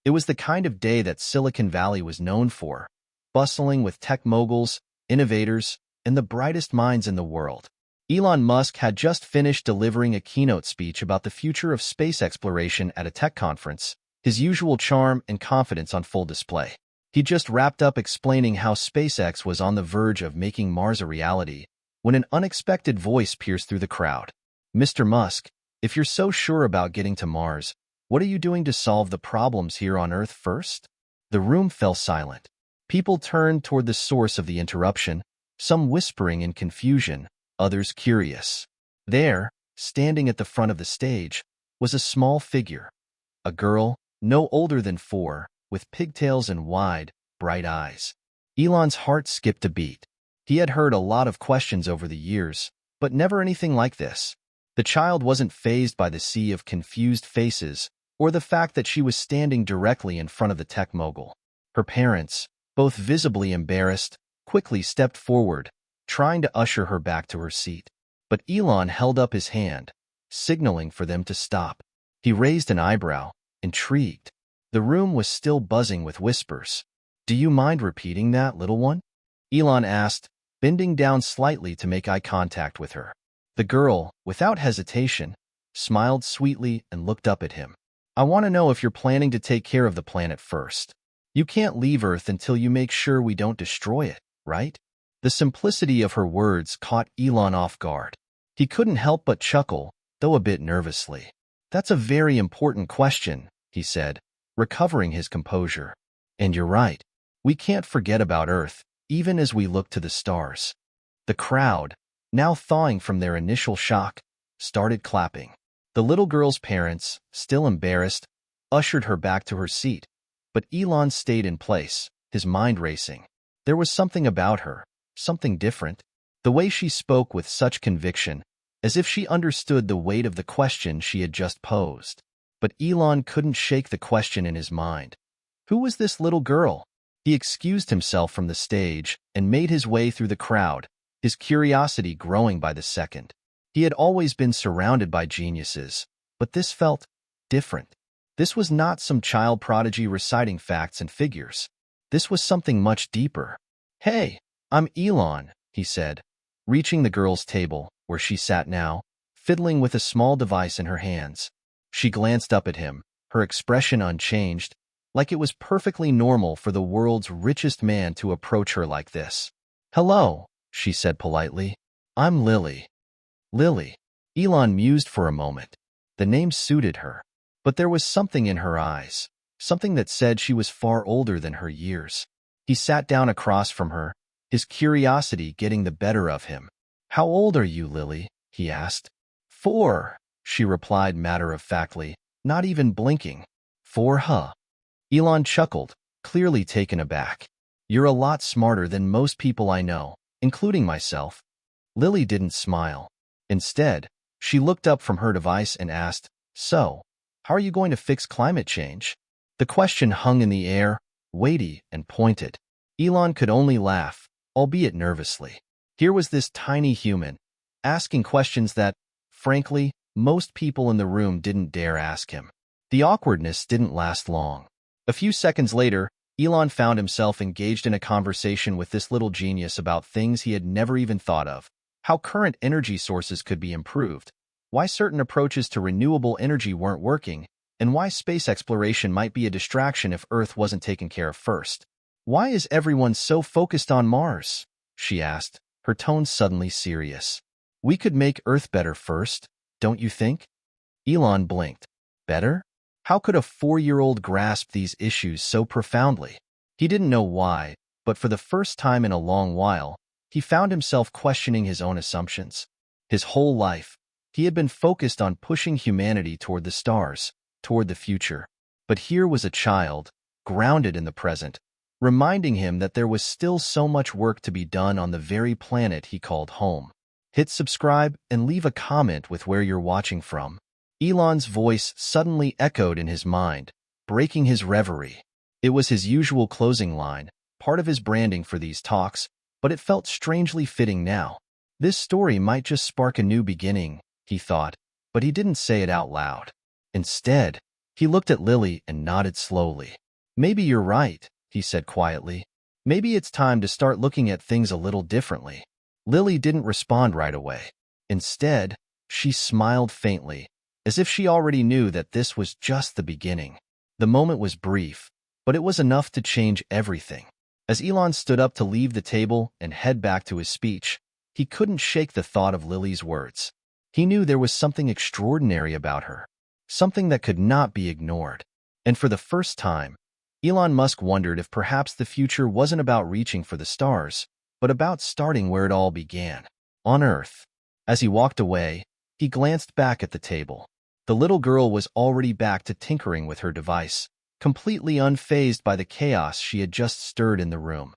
It was the kind of day that Silicon Valley was known for, bustling with tech moguls, innovators, and the brightest minds in the world. Elon Musk had just finished delivering a keynote speech about the future of space exploration at a tech conference, his usual charm and confidence on full display. He just wrapped up explaining how SpaceX was on the verge of making Mars a reality, when an unexpected voice pierced through the crowd. "Mr. Musk, if you're so sure about getting to Mars, what are you doing to solve the problems here on Earth first?" The room fell silent. People turned toward the source of the interruption, some whispering in confusion, others curious. There, standing at the front of the stage, was a small figure. A girl, no older than 4, with pigtails and wide, bright eyes. Elon's heart skipped a beat. He had heard a lot of questions over the years, but never anything like this. The child wasn't fazed by the sea of confused faces or the fact that she was standing directly in front of the tech mogul. Her parents, both visibly embarrassed, quickly stepped forward, trying to usher her back to her seat. But Elon held up his hand, signaling for them to stop. He raised an eyebrow, intrigued. The room was still buzzing with whispers. "Do you mind repeating that, little one?" Elon asked, bending down slightly to make eye contact with her. The girl, without hesitation, smiled sweetly and looked up at him. "I want to know if you're planning to take care of the planet first. You can't leave Earth until you make sure we don't destroy it, right?" The simplicity of her words caught Elon off guard. He couldn't help but chuckle, though a bit nervously. "That's a very important question," he said, recovering his composure. "And you're right. We can't forget about Earth, even as we look to the stars." The crowd, now thawing from their initial shock, started clapping. The little girl's parents, still embarrassed, ushered her back to her seat, but Elon stayed in place, his mind racing. There was something about her, something different. The way she spoke with such conviction, as if she understood the weight of the question she had just posed. But Elon couldn't shake the question in his mind. Who was this little girl? He excused himself from the stage and made his way through the crowd, his curiosity growing by the second. He had always been surrounded by geniuses, but this felt different. This was not some child prodigy reciting facts and figures. This was something much deeper. "Hey, I'm Elon," he said, reaching the girl's table, where she sat now, fiddling with a small device in her hands. She glanced up at him, her expression unchanged, like it was perfectly normal for the world's richest man to approach her like this. "Hello," she said politely. "I'm Lily." Lily. Elon mused for a moment. The name suited her, but there was something in her eyes, something that said she was far older than her years. He sat down across from her, his curiosity getting the better of him. "How old are you, Lily?" he asked. 4, she replied matter-of-factly, not even blinking. 4, huh? Elon chuckled, clearly taken aback. "You're a lot smarter than most people I know, including myself." Lily didn't smile. Instead, she looked up from her device and asked, "So, how are you going to fix climate change?" The question hung in the air, weighty and pointed. Elon could only laugh, albeit nervously. Here was this tiny human, asking questions that, frankly, most people in the room didn't dare ask him. The awkwardness didn't last long. A few seconds later, Elon found himself engaged in a conversation with this little genius about things he had never even thought of. How current energy sources could be improved, why certain approaches to renewable energy weren't working, and why space exploration might be a distraction if Earth wasn't taken care of first. "Why is everyone so focused on Mars?" she asked, her tone suddenly serious. "We could make Earth better first, don't you think?" Elon blinked. Better? How could a 4-year-old grasp these issues so profoundly? He didn't know why, but for the first time in a long while, he found himself questioning his own assumptions. His whole life, he had been focused on pushing humanity toward the stars, toward the future. But here was a child, grounded in the present, reminding him that there was still so much work to be done on the very planet he called home. Hit subscribe and leave a comment with where you're watching from. Elon's voice suddenly echoed in his mind, breaking his reverie. It was his usual closing line, part of his branding for these talks, but it felt strangely fitting now. This story might just spark a new beginning, he thought, but he didn't say it out loud. Instead, He looked at Lily and nodded slowly. Maybe you're right, he said quietly. Maybe it's time to start looking at things a little differently. Lily didn't respond right away. Instead, she smiled faintly, as if she already knew that this was just the beginning. The moment was brief, but it was enough to change everything. As Elon stood up to leave the table and head back to his speech, he couldn't shake the thought of Lily's words. He knew there was something extraordinary about her, something that could not be ignored. And for the first time, Elon Musk wondered if perhaps the future wasn't about reaching for the stars, but about starting where it all began, on Earth. As he walked away, he glanced back at the table. The little girl was already back to tinkering with her device, completely unfazed by the chaos she had just stirred in the room.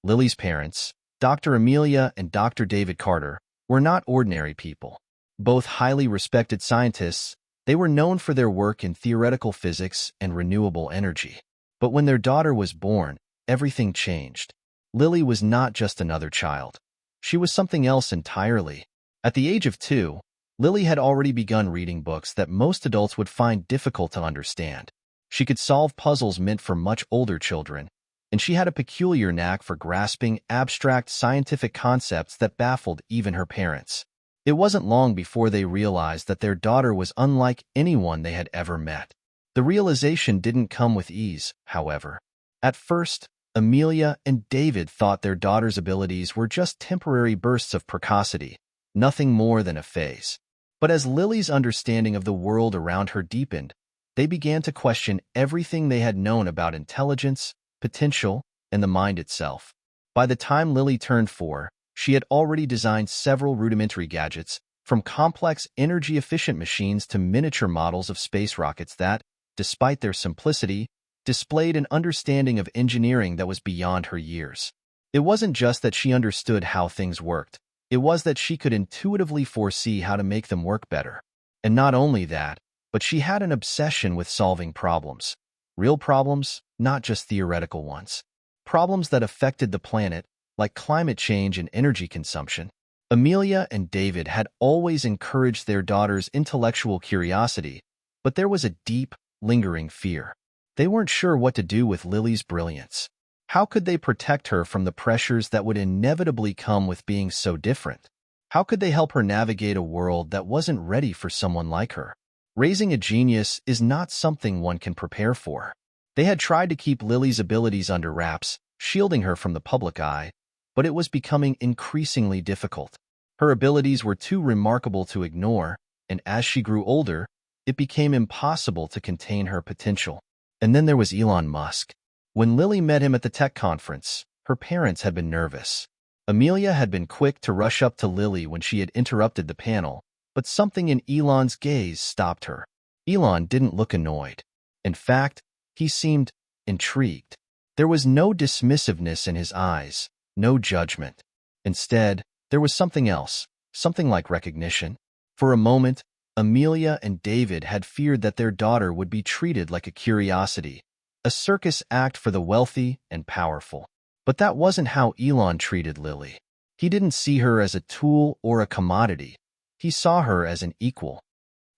Lily's parents, Dr. Amelia and Dr. David Carter, were not ordinary people. Both highly respected scientists, they were known for their work in theoretical physics and renewable energy. But when their daughter was born, everything changed. Lily was not just another child. She was something else entirely. At the age of 2, Lily had already begun reading books that most adults would find difficult to understand. She could solve puzzles meant for much older children, and she had a peculiar knack for grasping abstract scientific concepts that baffled even her parents. It wasn't long before they realized that their daughter was unlike anyone they had ever met. The realization didn't come with ease, however. At first, Amelia and David thought their daughter's abilities were just temporary bursts of precocity, nothing more than a phase. But as Lily's understanding of the world around her deepened, they began to question everything they had known about intelligence, potential, and the mind itself. By the time Lily turned 4, she had already designed several rudimentary gadgets, from complex energy-efficient machines to miniature models of space rockets that, despite their simplicity, displayed an understanding of engineering that was beyond her years. It wasn't just that she understood how things worked, it was that she could intuitively foresee how to make them work better. And not only that, but she had an obsession with solving problems. Real problems, not just theoretical ones. Problems that affected the planet, like climate change and energy consumption. Amelia and David had always encouraged their daughter's intellectual curiosity, but there was a deep, lingering fear. They weren't sure what to do with Lily's brilliance. How could they protect her from the pressures that would inevitably come with being so different? How could they help her navigate a world that wasn't ready for someone like her? Raising a genius is not something one can prepare for. They had tried to keep Lily's abilities under wraps, shielding her from the public eye, but it was becoming increasingly difficult. Her abilities were too remarkable to ignore, and as she grew older, it became impossible to contain her potential. And then there was Elon Musk. When Lily met him at the tech conference, her parents had been nervous. Amelia had been quick to rush up to Lily when she had interrupted the panel, but something in Elon's gaze stopped her. Elon didn't look annoyed. In fact, he seemed intrigued. There was no dismissiveness in his eyes, no judgment. Instead, there was something else, something like recognition. For a moment, Amelia and David had feared that their daughter would be treated like a curiosity, a circus act for the wealthy and powerful. But that wasn't how Elon treated Lily. He didn't see her as a tool or a commodity. He saw her as an equal.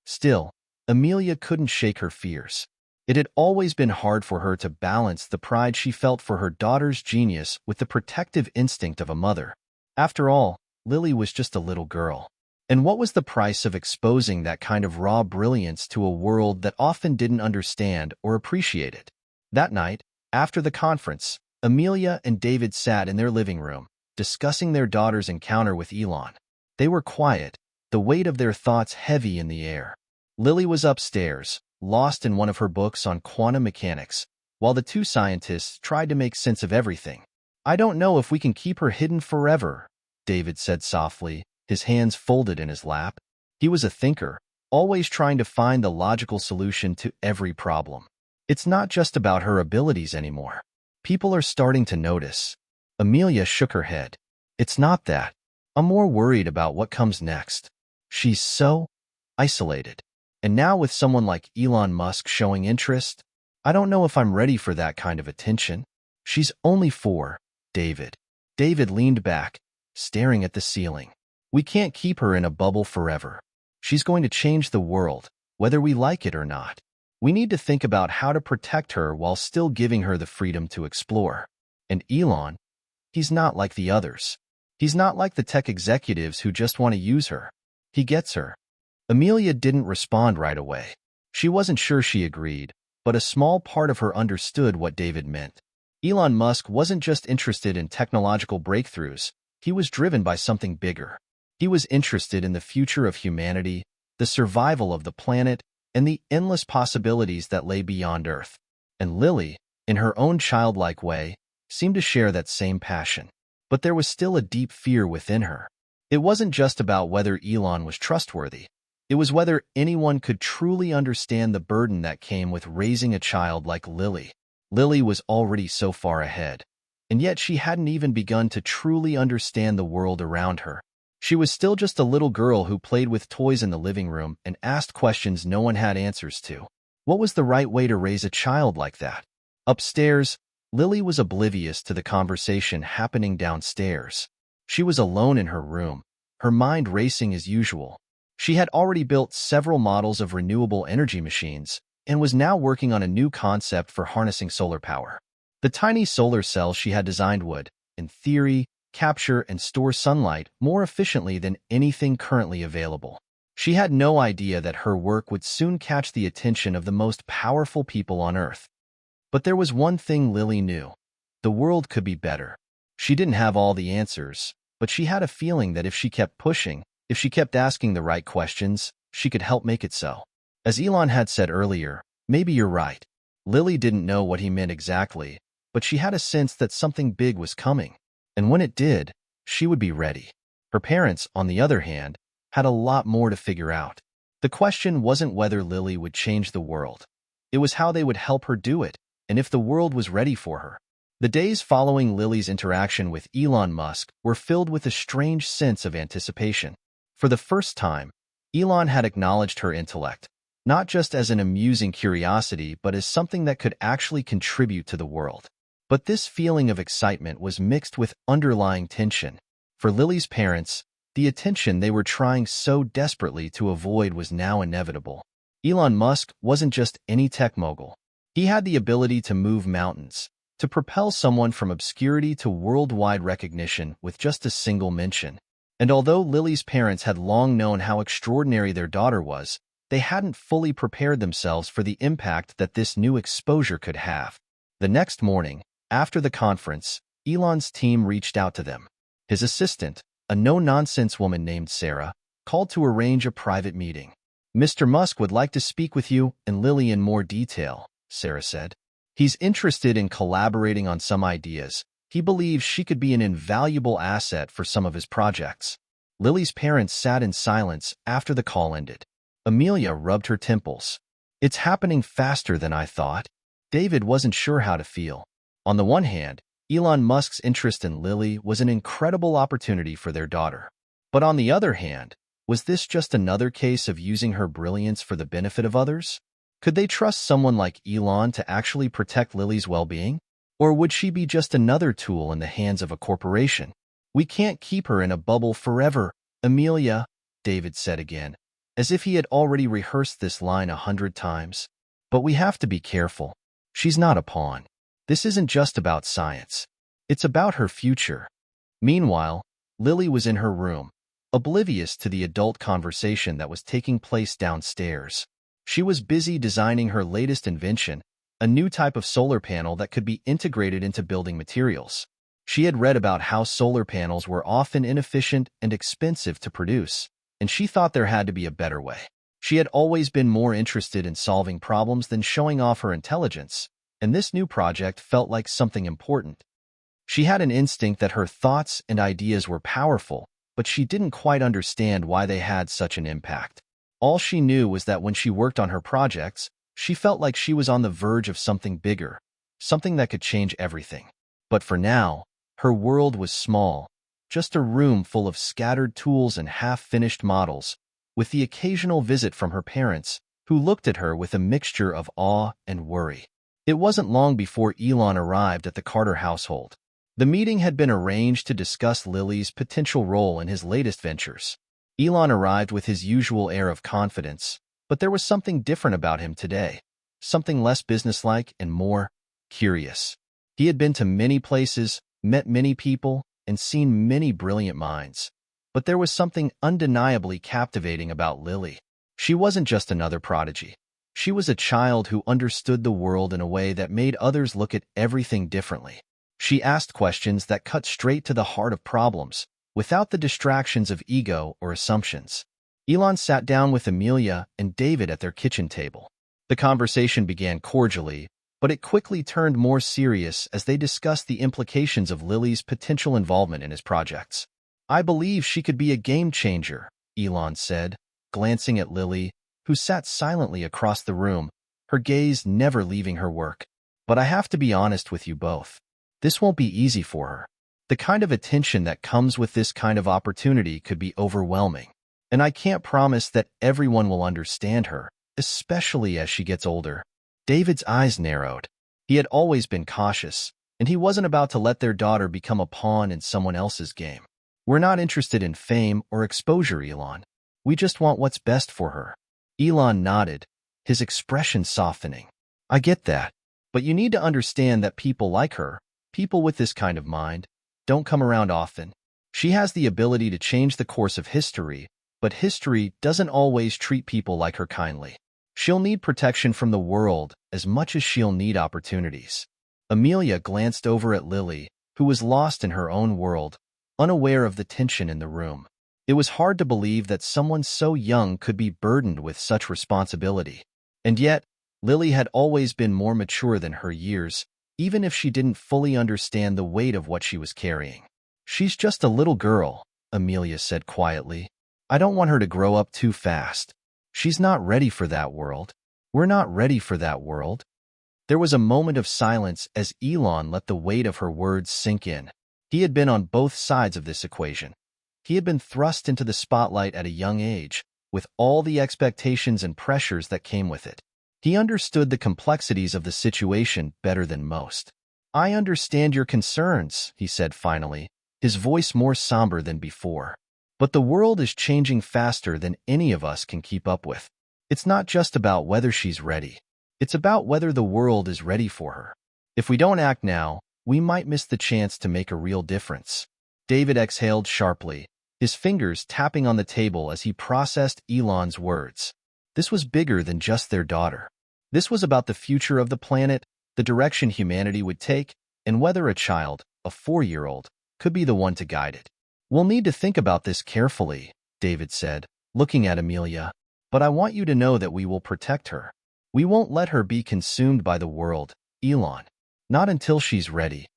Still, Amelia couldn't shake her fears. It had always been hard for her to balance the pride she felt for her daughter's genius with the protective instinct of a mother. After all, Lily was just a little girl. And what was the price of exposing that kind of raw brilliance to a world that often didn't understand or appreciate it? That night, after the conference, Amelia and David sat in their living room, discussing their daughter's encounter with Elon. They were quiet, the weight of their thoughts heavy in the air. Lily was upstairs, lost in one of her books on quantum mechanics, while the two scientists tried to make sense of everything. "I don't know if we can keep her hidden forever," David said softly, his hands folded in his lap. He was a thinker, always trying to find the logical solution to every problem. "It's not just about her abilities anymore. People are starting to notice." Amelia shook her head. "It's not that. I'm more worried about what comes next. She's so isolated. And now with someone like Elon Musk showing interest, I don't know if I'm ready for that kind of attention." "She's only 4, David." David leaned back, staring at the ceiling. "We can't keep her in a bubble forever. She's going to change the world, whether we like it or not. We need to think about how to protect her while still giving her the freedom to explore. And Elon, he's not like the others. He's not like the tech executives who just want to use her. He gets her. Amelia didn't respond right away. She wasn't sure she agreed, but a small part of her understood what David meant. Elon Musk wasn't just interested in technological breakthroughs. He was driven by something bigger. He was interested in the future of humanity, the survival of the planet, and the endless possibilities that lay beyond Earth. And Lily, in her own childlike way, seemed to share that same passion. But there was still a deep fear within her. It wasn't just about whether Elon was trustworthy. It was whether anyone could truly understand the burden that came with raising a child like Lily. Lily was already so far ahead, and yet she hadn't even begun to truly understand the world around her. She was still just a little girl who played with toys in the living room and asked questions no one had answers to. What was the right way to raise a child like that? Upstairs, Lily was oblivious to the conversation happening downstairs. She was alone in her room, her mind racing as usual. She had already built several models of renewable energy machines and was now working on a new concept for harnessing solar power. The tiny solar cells she had designed would, in theory, capture and store sunlight more efficiently than anything currently available. She had no idea that her work would soon catch the attention of the most powerful people on Earth. But there was one thing Lily knew. The world could be better. She didn't have all the answers, but she had a feeling that if she kept pushing, if she kept asking the right questions, she could help make it so. As Elon had said earlier, maybe you're right. Lily didn't know what he meant exactly, but she had a sense that something big was coming. And when it did, she would be ready. Her parents, on the other hand, had a lot more to figure out. The question wasn't whether Lily would change the world. It was how they would help her do it, and if the world was ready for her. The days following Lily's interaction with Elon Musk were filled with a strange sense of anticipation. For the first time, Elon had acknowledged her intellect, not just as an amusing curiosity, but as something that could actually contribute to the world. But this feeling of excitement was mixed with underlying tension. For Lily's parents, the attention they were trying so desperately to avoid was now inevitable. Elon Musk wasn't just any tech mogul. He had the ability to move mountains, to propel someone from obscurity to worldwide recognition with just a single mention. And although Lily's parents had long known how extraordinary their daughter was, they hadn't fully prepared themselves for the impact that this new exposure could have. The next morning, after the conference, Elon's team reached out to them. His assistant, a no-nonsense woman named Sarah, called to arrange a private meeting. "Mr. Musk would like to speak with you and Lily in more detail," Sarah said. "He's interested in collaborating on some ideas. He believes she could be an invaluable asset for some of his projects." Lily's parents sat in silence after the call ended. Amelia rubbed her temples. "It's happening faster than I thought." David wasn't sure how to feel. On the one hand, Elon Musk's interest in Lily was an incredible opportunity for their daughter. But on the other hand, was this just another case of using her brilliance for the benefit of others? Could they trust someone like Elon to actually protect Lily's well-being? Or would she be just another tool in the hands of a corporation? "We can't keep her in a bubble forever, Amelia," David said again, as if he had already rehearsed this line 100 times. "But we have to be careful. She's not a pawn. This isn't just about science. It's about her future." Meanwhile, Lily was in her room, oblivious to the adult conversation that was taking place downstairs. She was busy designing her latest invention, a new type of solar panel that could be integrated into building materials. She had read about how solar panels were often inefficient and expensive to produce, and she thought there had to be a better way. She had always been more interested in solving problems than showing off her intelligence, and this new project felt like something important. She had an instinct that her thoughts and ideas were powerful, but she didn't quite understand why they had such an impact. All she knew was that when she worked on her projects, she felt like she was on the verge of something bigger, something that could change everything. But for now, her world was small, just a room full of scattered tools and half-finished models, with the occasional visit from her parents, who looked at her with a mixture of awe and worry. It wasn't long before Elon arrived at the Carter household. The meeting had been arranged to discuss Lily's potential role in his latest ventures. Elon arrived with his usual air of confidence, but there was something different about him today. something less businesslike and more curious. He had been to many places, met many people, and seen many brilliant minds. But there was something undeniably captivating about Lily. She wasn't just another prodigy. She was a child who understood the world in a way that made others look at everything differently. She asked questions that cut straight to the heart of problems, without the distractions of ego or assumptions. Elon sat down with Amelia and David at their kitchen table. The conversation began cordially, but it quickly turned more serious as they discussed the implications of Lily's potential involvement in his projects. "I believe she could be a game changer," Elon said, glancing at Lily, who sat silently across the room, her gaze never leaving her work. "But I have to be honest with you both. This won't be easy for her. The kind of attention that comes with this kind of opportunity could be overwhelming. And I can't promise that everyone will understand her, especially as she gets older." David's eyes narrowed. He had always been cautious, and he wasn't about to let their daughter become a pawn in someone else's game. "We're not interested in fame or exposure, Elon. We just want what's best for her." Elon nodded, his expression softening. "I get that, but you need to understand that people like her, people with this kind of mind, don't come around often. She has the ability to change the course of history, but history doesn't always treat people like her kindly. She'll need protection from the world as much as she'll need opportunities." Amelia glanced over at Lily, who was lost in her own world, unaware of the tension in the room. It was hard to believe that someone so young could be burdened with such responsibility. And yet, Lily had always been more mature than her years, even if she didn't fully understand the weight of what she was carrying. "She's just a little girl," Amelia said quietly. "I don't want her to grow up too fast. She's not ready for that world. We're not ready for that world." There was a moment of silence as Elon let the weight of her words sink in. He had been on both sides of this equation. He had been thrust into the spotlight at a young age, with all the expectations and pressures that came with it. He understood the complexities of the situation better than most. "I understand your concerns," he said finally, his voice more somber than before. "But the world is changing faster than any of us can keep up with. It's not just about whether she's ready. It's about whether the world is ready for her. If we don't act now, we might miss the chance to make a real difference." David exhaled sharply, his fingers tapping on the table as he processed Elon's words. This was bigger than just their daughter. This was about the future of the planet, the direction humanity would take, and whether a child, a 4-year-old, could be the one to guide it. "We'll need to think about this carefully," David said, looking at Amelia. "But I want you to know that we will protect her. We won't let her be consumed by the world, Elon. Not until she's ready."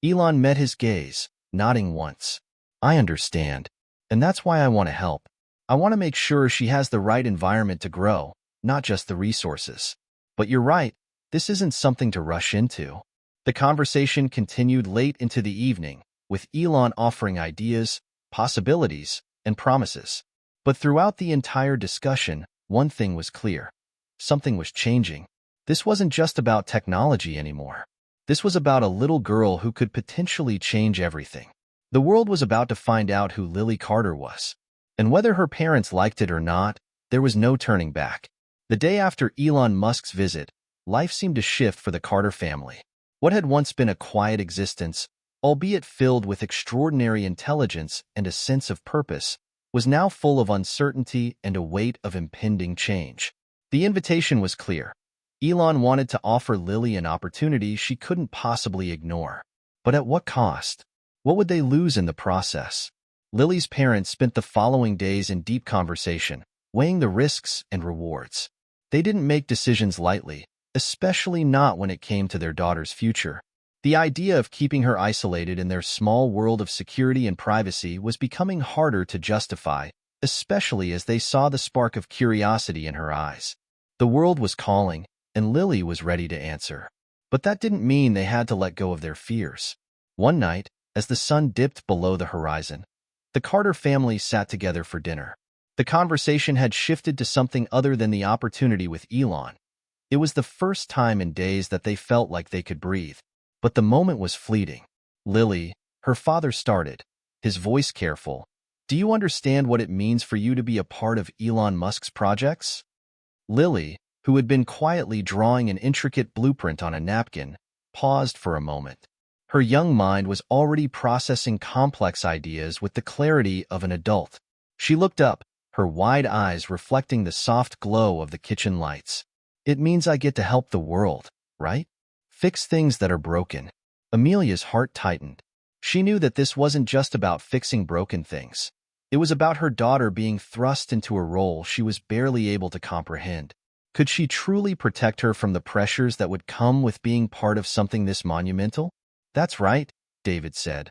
Elon met his gaze, nodding once. "I understand. And that's why I want to help. I want to make sure she has the right environment to grow, not just the resources. But you're right, this isn't something to rush into." The conversation continued late into the evening, with Elon offering ideas, possibilities, and promises. But throughout the entire discussion, one thing was clear. Something was changing. This wasn't just about technology anymore. This was about a little girl who could potentially change everything. The world was about to find out who Lily Carter was. And whether her parents liked it or not, there was no turning back. The day after Elon Musk's visit, life seemed to shift for the Carter family. What had once been a quiet existence, albeit filled with extraordinary intelligence and a sense of purpose, was now full of uncertainty and a weight of impending change. The invitation was clear. Elon wanted to offer Lily an opportunity she couldn't possibly ignore. But at what cost? What would they lose in the process? Lily's parents spent the following days in deep conversation, weighing the risks and rewards. They didn't make decisions lightly, especially not when it came to their daughter's future. The idea of keeping her isolated in their small world of security and privacy was becoming harder to justify, especially as they saw the spark of curiosity in her eyes. The world was calling, and Lily was ready to answer. But that didn't mean they had to let go of their fears. One night, as the sun dipped below the horizon, the Carter family sat together for dinner. The conversation had shifted to something other than the opportunity with Elon. It was the first time in days that they felt like they could breathe. But the moment was fleeting. "Lily," her father started, his voice careful, "do you understand what it means for you to be a part of Elon Musk's projects?" Lily, who had been quietly drawing an intricate blueprint on a napkin, paused for a moment. Her young mind was already processing complex ideas with the clarity of an adult. She looked up, her wide eyes reflecting the soft glow of the kitchen lights. It means I get to help the world, right? Fix things that are broken. Amelia's heart tightened. She knew that this wasn't just about fixing broken things. It was about her daughter being thrust into a role she was barely able to comprehend. Could she truly protect her from the pressures that would come with being part of something this monumental? That's right, David said,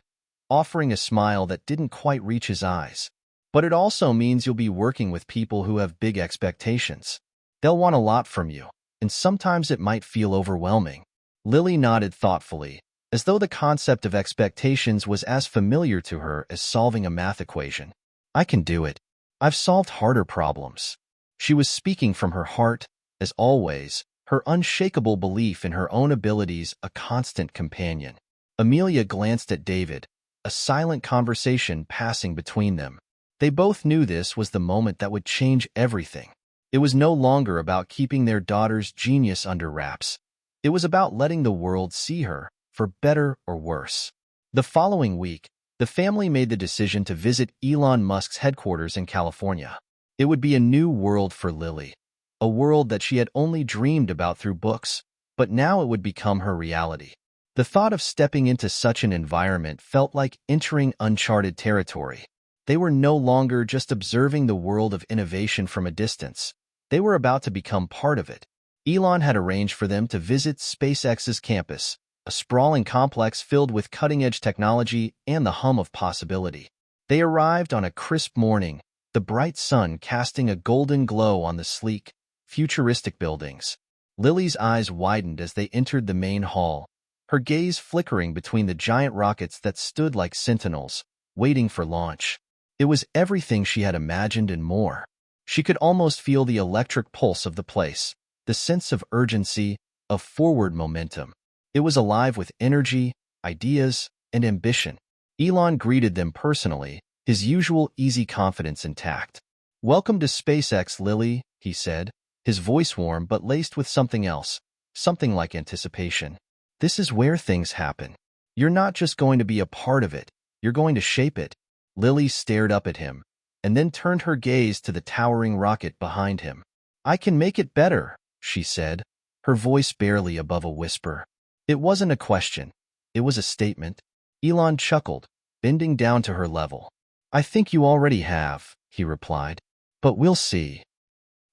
offering a smile that didn't quite reach his eyes. But it also means you'll be working with people who have big expectations. They'll want a lot from you, and sometimes it might feel overwhelming. Lily nodded thoughtfully, as though the concept of expectations was as familiar to her as solving a math equation. I can do it. I've solved harder problems. She was speaking from her heart, as always, her unshakable belief in her own abilities a constant companion. Amelia glanced at David, a silent conversation passing between them. They both knew this was the moment that would change everything. It was no longer about keeping their daughter's genius under wraps. It was about letting the world see her, for better or worse. The following week, the family made the decision to visit Elon Musk's headquarters in California. It would be a new world for Lily, a world that she had only dreamed about through books, but now it would become her reality. The thought of stepping into such an environment felt like entering uncharted territory. They were no longer just observing the world of innovation from a distance. They were about to become part of it. Elon had arranged for them to visit SpaceX's campus, a sprawling complex filled with cutting-edge technology and the hum of possibility. They arrived on a crisp morning, the bright sun casting a golden glow on the sleek, futuristic buildings. Lily's eyes widened as they entered the main hall, her gaze flickering between the giant rockets that stood like sentinels, waiting for launch. It was everything she had imagined and more. She could almost feel the electric pulse of the place, the sense of urgency, of forward momentum. It was alive with energy, ideas, and ambition. Elon greeted them personally, his usual easy confidence intact. "Welcome to SpaceX, Lily," he said, his voice warm but laced with something else, something like anticipation. "This is where things happen. You're not just going to be a part of it, you're going to shape it." Lily stared up at him, and then turned her gaze to the towering rocket behind him. "I can make it better," she said, her voice barely above a whisper. It wasn't a question. It was a statement. Elon chuckled, bending down to her level. "I think you already have," he replied. "But we'll see."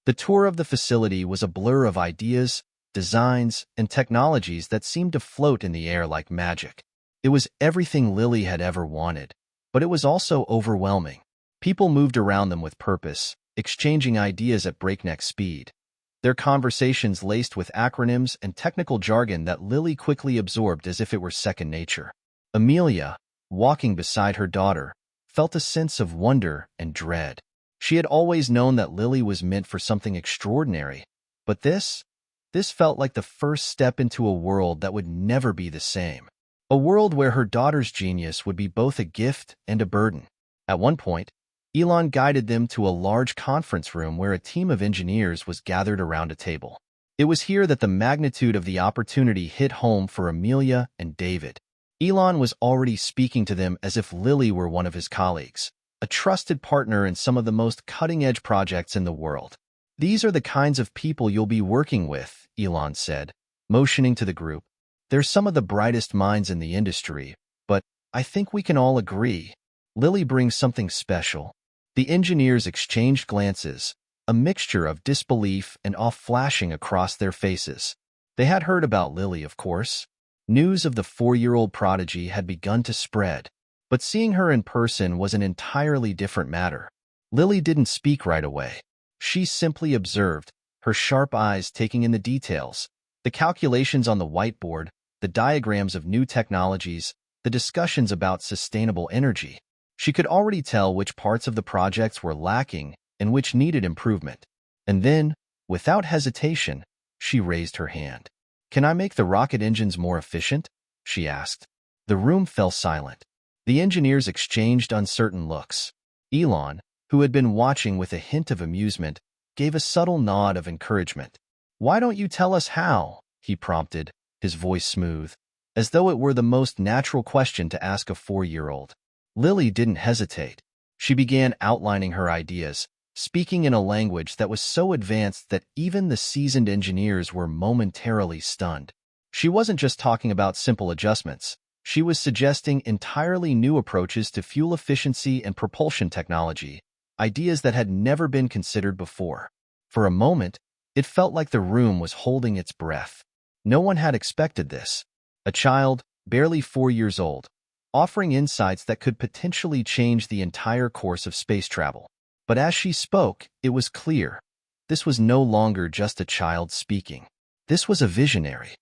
The tour of the facility was a blur of ideas, designs, and technologies that seemed to float in the air like magic. It was everything Lily had ever wanted, but it was also overwhelming. People moved around them with purpose, exchanging ideas at breakneck speed. Their conversations laced with acronyms and technical jargon that Lily quickly absorbed as if it were second nature. Amelia, walking beside her daughter, felt a sense of wonder and dread. She had always known that Lily was meant for something extraordinary, but this felt like the first step into a world that would never be the same. A world where her daughter's genius would be both a gift and a burden. At one point, Elon guided them to a large conference room where a team of engineers was gathered around a table. It was here that the magnitude of the opportunity hit home for Amelia and David. Elon was already speaking to them as if Lily were one of his colleagues, a trusted partner in some of the most cutting-edge projects in the world. "These are the kinds of people you'll be working with," Elon said, motioning to the group. "They're some of the brightest minds in the industry, but I think we can all agree, Lily brings something special." The engineers exchanged glances, a mixture of disbelief and awe flashing across their faces. They had heard about Lily, of course. News of the 4-year-old prodigy had begun to spread, but seeing her in person was an entirely different matter. Lily didn't speak right away. She simply observed, her sharp eyes taking in the details, the calculations on the whiteboard, the diagrams of new technologies, the discussions about sustainable energy. She could already tell which parts of the projects were lacking and which needed improvement. And then, without hesitation, she raised her hand. "Can I make the rocket engines more efficient?" she asked. The room fell silent. The engineers exchanged uncertain looks. Elon, who had been watching with a hint of amusement, gave a subtle nod of encouragement. "Why don't you tell us how?" he prompted, his voice smooth, as though it were the most natural question to ask a 4-year-old. Lily didn't hesitate. She began outlining her ideas, speaking in a language that was so advanced that even the seasoned engineers were momentarily stunned. She wasn't just talking about simple adjustments. She was suggesting entirely new approaches to fuel efficiency and propulsion technology, ideas that had never been considered before. For a moment, it felt like the room was holding its breath. No one had expected this. A child, barely 4 years old, offering insights that could potentially change the entire course of space travel. But as she spoke, it was clear. This was no longer just a child speaking. This was a visionary.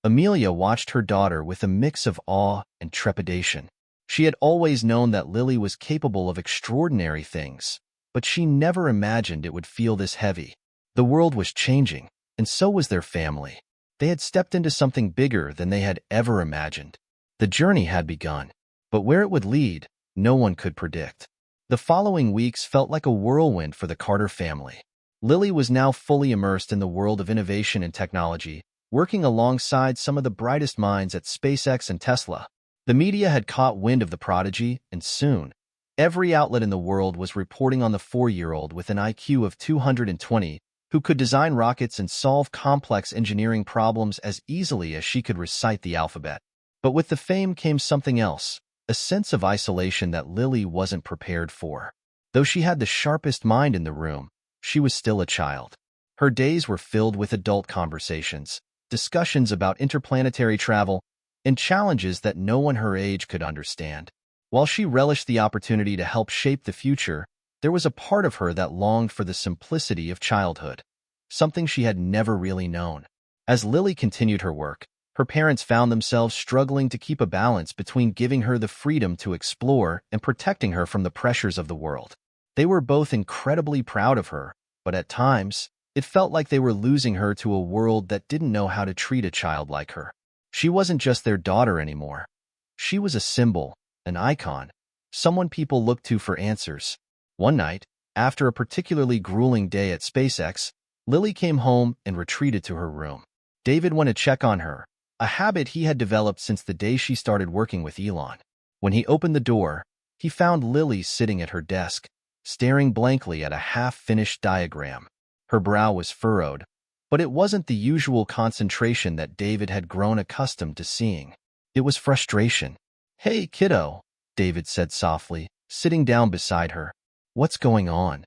Amelia watched her daughter with a mix of awe and trepidation. She had always known that Lily was capable of extraordinary things, but she never imagined it would feel this heavy. The world was changing, and so was their family. They had stepped into something bigger than they had ever imagined. The journey had begun, but where it would lead, no one could predict. The following weeks felt like a whirlwind for the Carter family. Lily was now fully immersed in the world of innovation and technology, working alongside some of the brightest minds at SpaceX and Tesla. The media had caught wind of the prodigy, and soon, every outlet in the world was reporting on the 4-year-old with an IQ of 220 who could design rockets and solve complex engineering problems as easily as she could recite the alphabet. But with the fame came something else, a sense of isolation that Lily wasn't prepared for. Though she had the sharpest mind in the room, she was still a child. Her days were filled with adult conversations, discussions about interplanetary travel, and challenges that no one her age could understand. While she relished the opportunity to help shape the future, there was a part of her that longed for the simplicity of childhood, something she had never really known. As Lily continued her work, her parents found themselves struggling to keep a balance between giving her the freedom to explore and protecting her from the pressures of the world. They were both incredibly proud of her, but at times, it felt like they were losing her to a world that didn't know how to treat a child like her. She wasn't just their daughter anymore. She was a symbol, an icon, someone people looked to for answers. One night, after a particularly grueling day at SpaceX, Lily came home and retreated to her room. David went to check on her, a habit he had developed since the day she started working with Elon. When he opened the door, he found Lily sitting at her desk, staring blankly at a half-finished diagram. Her brow was furrowed, but it wasn't the usual concentration that David had grown accustomed to seeing. It was frustration. "Hey, kiddo," David said softly, sitting down beside her. "What's going on?"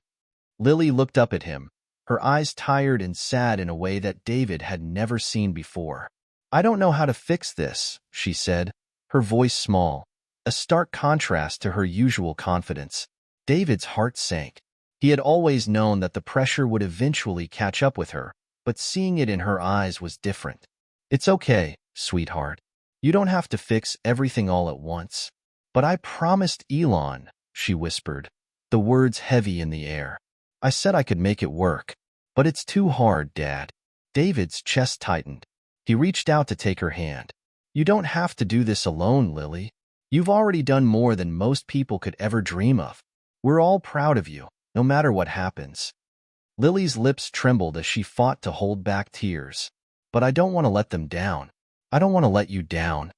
Lily looked up at him, her eyes tired and sad in a way that David had never seen before. "I don't know how to fix this," she said, her voice small, a stark contrast to her usual confidence. David's heart sank. He had always known that the pressure would eventually catch up with her, but seeing it in her eyes was different. "It's okay, sweetheart. You don't have to fix everything all at once." "But I promised Elon," she whispered, the words heavy in the air. "I said I could make it work." "But it's too hard, Dad." David's chest tightened. He reached out to take her hand. "You don't have to do this alone, Lily. You've already done more than most people could ever dream of. We're all proud of you, no matter what happens." Lily's lips trembled as she fought to hold back tears. "But I don't want to let them down. I don't want to let you down."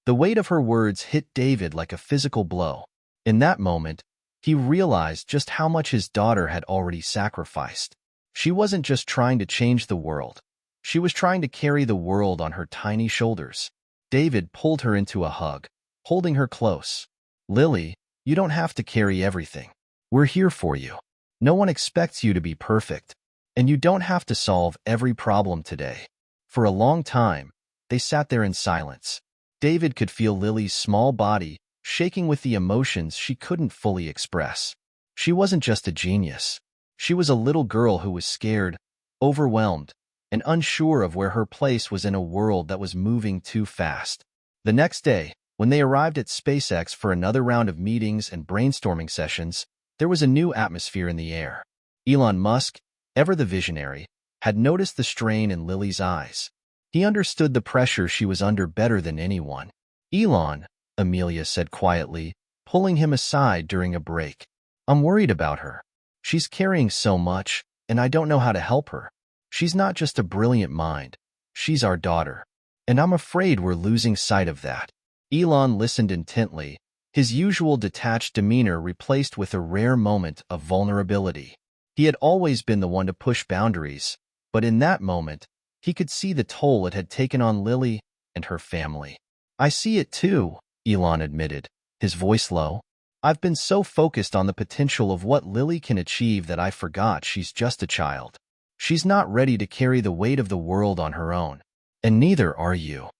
The weight of her words hit David like a physical blow. In that moment, he realized just how much his daughter had already sacrificed. She wasn't just trying to change the world. She was trying to carry the world on her tiny shoulders. David pulled her into a hug, holding her close. "Lily, you don't have to carry everything. We're here for you. No one expects you to be perfect, and you don't have to solve every problem today." For a long time, they sat there in silence. David could feel Lily's small body shaking with the emotions she couldn't fully express. She wasn't just a genius. She was a little girl who was scared, overwhelmed, and unsure of where her place was in a world that was moving too fast. The next day, when they arrived at SpaceX for another round of meetings and brainstorming sessions, there was a new atmosphere in the air. Elon Musk, ever the visionary, had noticed the strain in Lily's eyes. He understood the pressure she was under better than anyone. "Elon," Amelia said quietly, pulling him aside during a break. "I'm worried about her. She's carrying so much, and I don't know how to help her." She's not just a brilliant mind. She's our daughter. And I'm afraid we're losing sight of that. Elon listened intently, his usual detached demeanor replaced with a rare moment of vulnerability. He had always been the one to push boundaries, but in that moment, he could see the toll it had taken on Lily and her family. I see it too, Elon admitted, his voice low. I've been so focused on the potential of what Lily can achieve that I forgot she's just a child. She's not ready to carry the weight of the world on her own. And neither are you.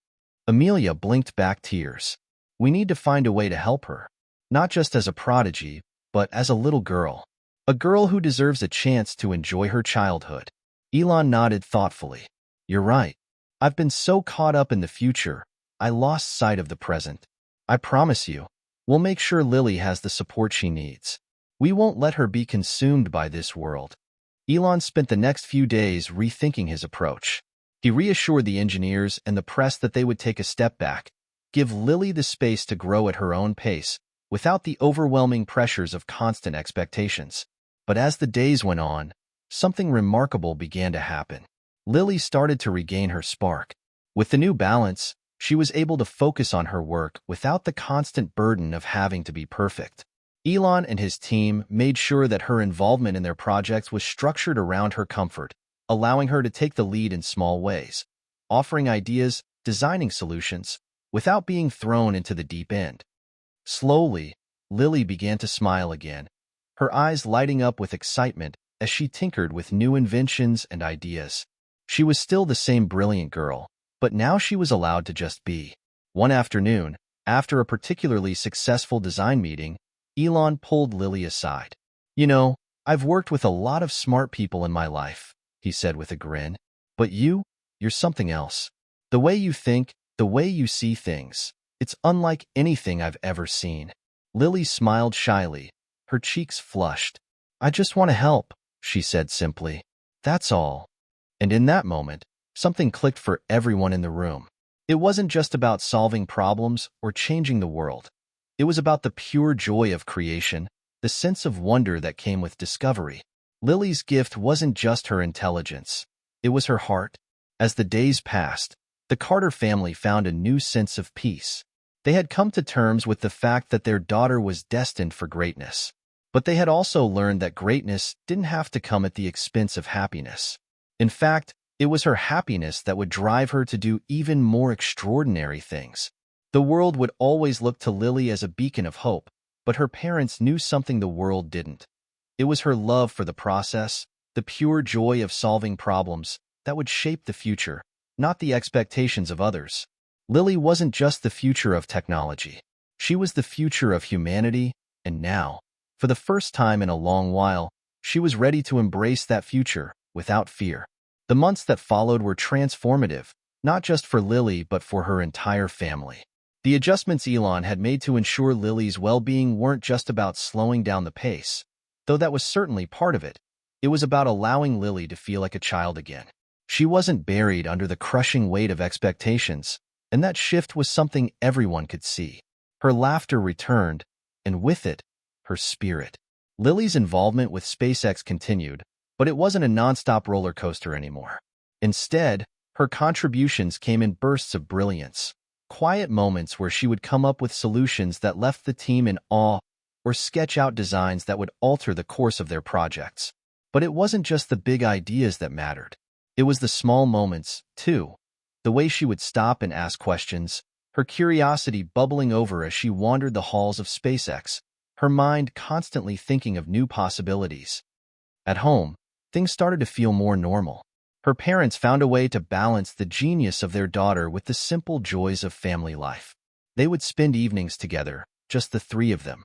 Amelia blinked back tears. We need to find a way to help her. Not just as a prodigy, but as a little girl. A girl who deserves a chance to enjoy her childhood. Elon nodded thoughtfully. You're right. I've been so caught up in the future, I lost sight of the present. I promise you, we'll make sure Lily has the support she needs. We won't let her be consumed by this world. Elon spent the next few days rethinking his approach. He reassured the engineers and the press that they would take a step back, give Lily the space to grow at her own pace, without the overwhelming pressures of constant expectations. But as the days went on, something remarkable began to happen. Lily started to regain her spark. With the new balance, she was able to focus on her work without the constant burden of having to be perfect. Elon and his team made sure that her involvement in their projects was structured around her comfort, allowing her to take the lead in small ways, offering ideas, designing solutions, without being thrown into the deep end. Slowly, Lily began to smile again, her eyes lighting up with excitement as she tinkered with new inventions and ideas. She was still the same brilliant girl, but now she was allowed to just be. One afternoon, after a particularly successful design meeting, Elon pulled Lily aside. You know, I've worked with a lot of smart people in my life, he said with a grin. But you're something else. The way you think, the way you see things, it's unlike anything I've ever seen. Lily smiled shyly, her cheeks flushed. I just want to help, she said simply. That's all. And in that moment, something clicked for everyone in the room. It wasn't just about solving problems or changing the world. It was about the pure joy of creation, the sense of wonder that came with discovery. Lily's gift wasn't just her intelligence. It was her heart. As the days passed, the Carter family found a new sense of peace. They had come to terms with the fact that their daughter was destined for greatness. But they had also learned that greatness didn't have to come at the expense of happiness. In fact, it was her happiness that would drive her to do even more extraordinary things. The world would always look to Lily as a beacon of hope, but her parents knew something the world didn't. It was her love for the process, the pure joy of solving problems, that would shape the future, not the expectations of others. Lily wasn't just the future of technology. She was the future of humanity, and now, for the first time in a long while, she was ready to embrace that future without fear. The months that followed were transformative, not just for Lily but for her entire family. The adjustments Elon had made to ensure Lily's well-being weren't just about slowing down the pace, though that was certainly part of it. It was about allowing Lily to feel like a child again. She wasn't buried under the crushing weight of expectations, and that shift was something everyone could see. Her laughter returned, and with it, her spirit. Lily's involvement with SpaceX continued, but it wasn't a nonstop roller coaster anymore. Instead, her contributions came in bursts of brilliance, quiet moments where she would come up with solutions that left the team in awe or sketch out designs that would alter the course of their projects. But it wasn't just the big ideas that mattered. It was the small moments, too. The way she would stop and ask questions, her curiosity bubbling over as she wandered the halls of SpaceX, her mind constantly thinking of new possibilities. At home, things started to feel more normal. Her parents found a way to balance the genius of their daughter with the simple joys of family life. They would spend evenings together, just the three of them,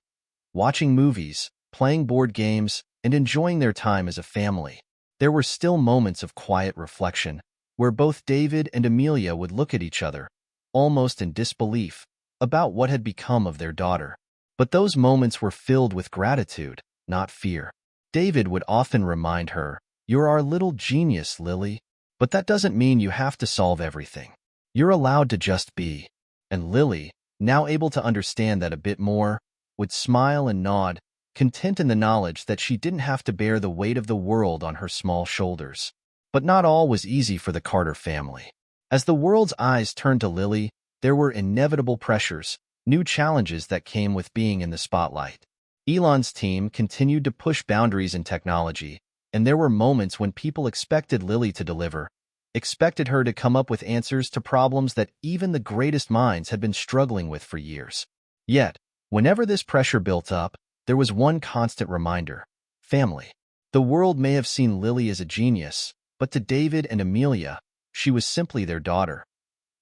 watching movies, playing board games, and enjoying their time as a family. There were still moments of quiet reflection, where both David and Amelia would look at each other, almost in disbelief, about what had become of their daughter. But those moments were filled with gratitude, not fear. David would often remind her, "You're our little genius, Lily, but that doesn't mean you have to solve everything. You're allowed to just be." And Lily, now able to understand that a bit more, would smile and nod, content in the knowledge that she didn't have to bear the weight of the world on her small shoulders. But not all was easy for the Carter family. As the world's eyes turned to Lily, there were inevitable pressures, new challenges that came with being in the spotlight. Elon's team continued to push boundaries in technology, and there were moments when people expected Lily to deliver, expected her to come up with answers to problems that even the greatest minds had been struggling with for years. Yet, whenever this pressure built up, there was one constant reminder: family. The world may have seen Lily as a genius, but to David and Amelia, she was simply their daughter.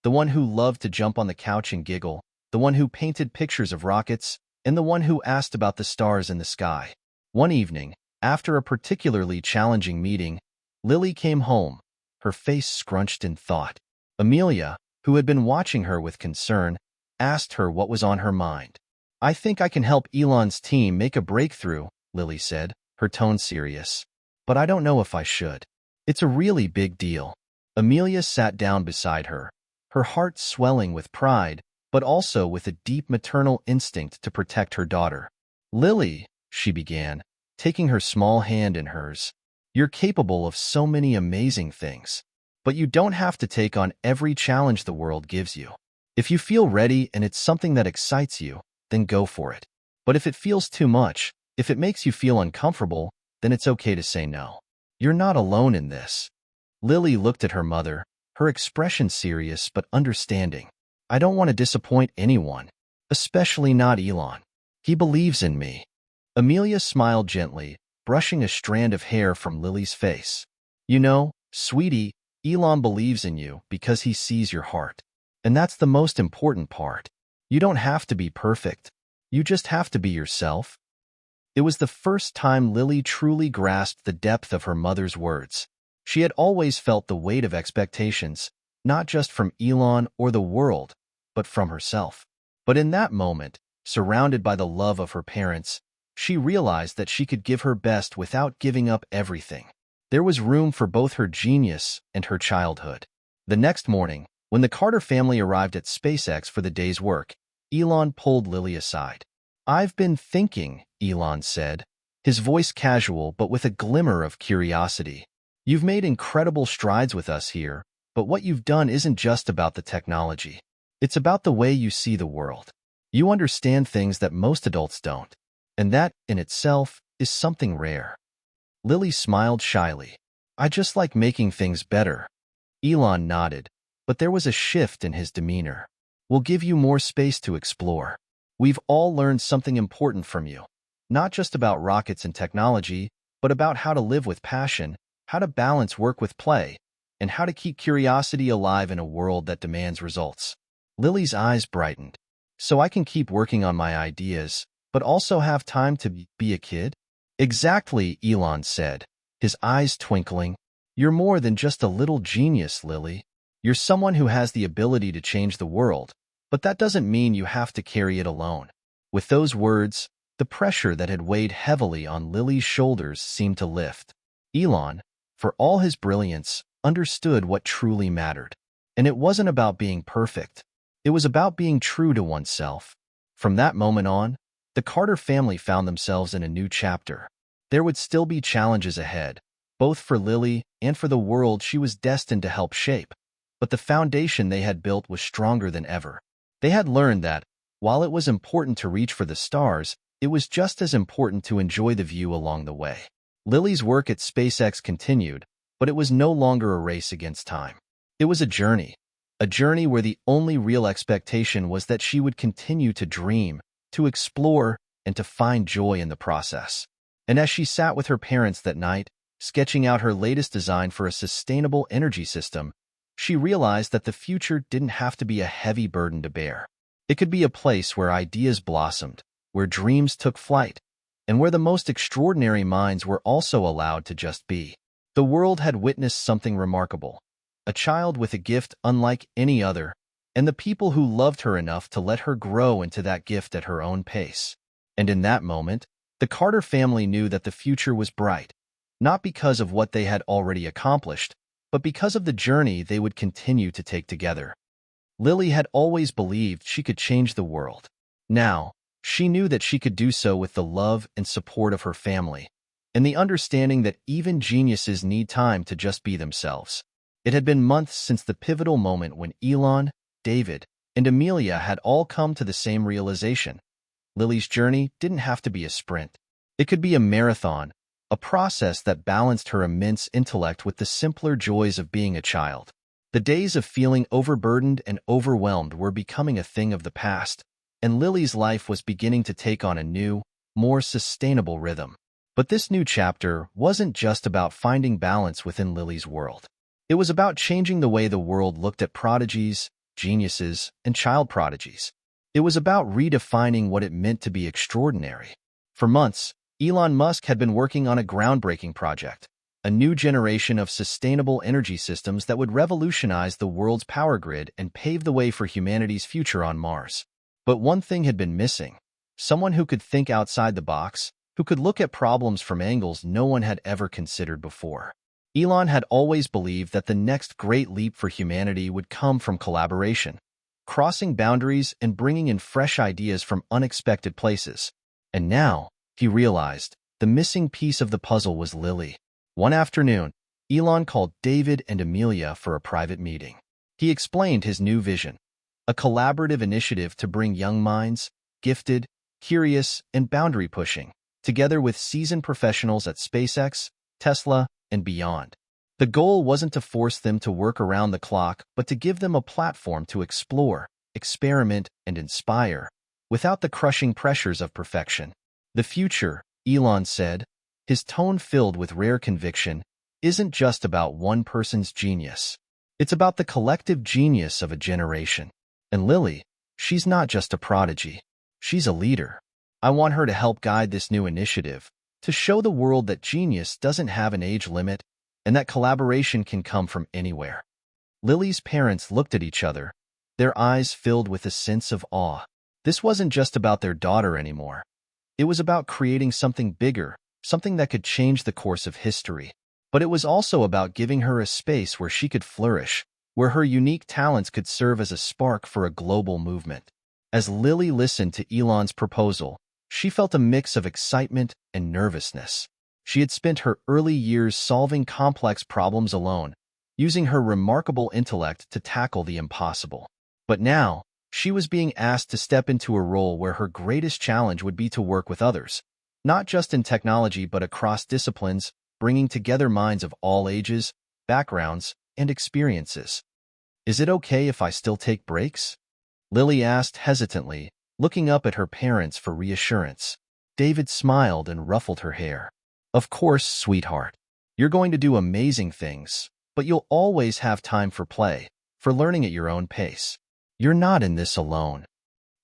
The one who loved to jump on the couch and giggle, the one who painted pictures of rockets, and the one who asked about the stars in the sky. One evening, after a particularly challenging meeting, Lily came home, her face scrunched in thought. Amelia, who had been watching her with concern, asked her what was on her mind. "I think I can help Elon's team make a breakthrough," Lily said, her tone serious. "But I don't know if I should. It's a really big deal." Amelia sat down beside her, her heart swelling with pride, but also with a deep maternal instinct to protect her daughter. "Lily," she began, taking her small hand in hers, "you're capable of so many amazing things. But you don't have to take on every challenge the world gives you. If you feel ready and it's something that excites you, then go for it. But if it feels too much, if it makes you feel uncomfortable, then it's okay to say no. You're not alone in this." Lily looked at her mother, her expression serious but understanding. "I don't want to disappoint anyone, especially not Elon. He believes in me." Amelia smiled gently, brushing a strand of hair from Lily's face. "You know, sweetie, Elon believes in you because he sees your heart. And that's the most important part. You don't have to be perfect. You just have to be yourself." It was the first time Lily truly grasped the depth of her mother's words. She had always felt the weight of expectations, not just from Elon or the world, but from herself. But in that moment, surrounded by the love of her parents, she realized that she could give her best without giving up everything. There was room for both her genius and her childhood. The next morning, when the Carter family arrived at SpaceX for the day's work, Elon pulled Lily aside. "I've been thinking," Elon said, his voice casual but with a glimmer of curiosity. "You've made incredible strides with us here, but what you've done isn't just about the technology. It's about the way you see the world. You understand things that most adults don't. And that, in itself, is something rare." Lily smiled shyly. "I just like making things better." Elon nodded, but there was a shift in his demeanor. "We'll give you more space to explore. We've all learned something important from you, not just about rockets and technology, but about how to live with passion, how to balance work with play, and how to keep curiosity alive in a world that demands results." Lily's eyes brightened. "So I can keep working on my ideas, but also have time to be a kid?" "Exactly," Elon said, his eyes twinkling. "You're more than just a little genius, Lily. You're someone who has the ability to change the world, but that doesn't mean you have to carry it alone." With those words, the pressure that had weighed heavily on Lily's shoulders seemed to lift. Elon, for all his brilliance, understood what truly mattered. And it wasn't about being perfect. It was about being true to oneself. From that moment on, the Carter family found themselves in a new chapter. There would still be challenges ahead, both for Lily and for the world she was destined to help shape. But the foundation they had built was stronger than ever. They had learned that, while it was important to reach for the stars, it was just as important to enjoy the view along the way. Lily's work at SpaceX continued, but it was no longer a race against time. It was a journey where the only real expectation was that she would continue to dream, to explore, and to find joy in the process. And as she sat with her parents that night, sketching out her latest design for a sustainable energy system, she realized that the future didn't have to be a heavy burden to bear. It could be a place where ideas blossomed, where dreams took flight, and where the most extraordinary minds were also allowed to just be. The world had witnessed something remarkable, a child with a gift unlike any other, and the people who loved her enough to let her grow into that gift at her own pace. And in that moment, the Carter family knew that the future was bright, not because of what they had already accomplished, but because of the journey they would continue to take together. Lily had always believed she could change the world. Now, she knew that she could do so with the love and support of her family, and the understanding that even geniuses need time to just be themselves. It had been months since the pivotal moment when Elon, David, and Amelia had all come to the same realization. Lily's journey didn't have to be a sprint. It could be a marathon, a process that balanced her immense intellect with the simpler joys of being a child. The days of feeling overburdened and overwhelmed were becoming a thing of the past, and Lily's life was beginning to take on a new, more sustainable rhythm. But this new chapter wasn't just about finding balance within Lily's world. It was about changing the way the world looked at prodigies, geniuses, and child prodigies. It was about redefining what it meant to be extraordinary. For months, Elon Musk had been working on a groundbreaking project, a new generation of sustainable energy systems that would revolutionize the world's power grid and pave the way for humanity's future on Mars. But one thing had been missing: someone who could think outside the box, who could look at problems from angles no one had ever considered before. Elon had always believed that the next great leap for humanity would come from collaboration, crossing boundaries and bringing in fresh ideas from unexpected places. And now, he realized, the missing piece of the puzzle was Lily. One afternoon, Elon called David and Amelia for a private meeting. He explained his new vision, a collaborative initiative to bring young minds, gifted, curious, and boundary-pushing, together with seasoned professionals at SpaceX, Tesla, and beyond. The goal wasn't to force them to work around the clock, but to give them a platform to explore, experiment, and inspire, without the crushing pressures of perfection. The future, Elon said, his tone filled with rare conviction, isn't just about one person's genius. It's about the collective genius of a generation. And Lily, she's not just a prodigy. She's a leader. I want her to help guide this new initiative, to show the world that genius doesn't have an age limit and that collaboration can come from anywhere. Lily's parents looked at each other, their eyes filled with a sense of awe. This wasn't just about their daughter anymore. It was about creating something bigger, something that could change the course of history. But it was also about giving her a space where she could flourish, where her unique talents could serve as a spark for a global movement. As Lily listened to Elon's proposal, she felt a mix of excitement and nervousness. She had spent her early years solving complex problems alone, using her remarkable intellect to tackle the impossible. But now, she was being asked to step into a role where her greatest challenge would be to work with others, not just in technology but across disciplines, bringing together minds of all ages, backgrounds, and experiences. "Is it okay if I still take breaks?" Lily asked hesitantly, looking up at her parents for reassurance. David smiled and ruffled her hair. "Of course, sweetheart. You're going to do amazing things, but you'll always have time for play, for learning at your own pace. You're not in this alone."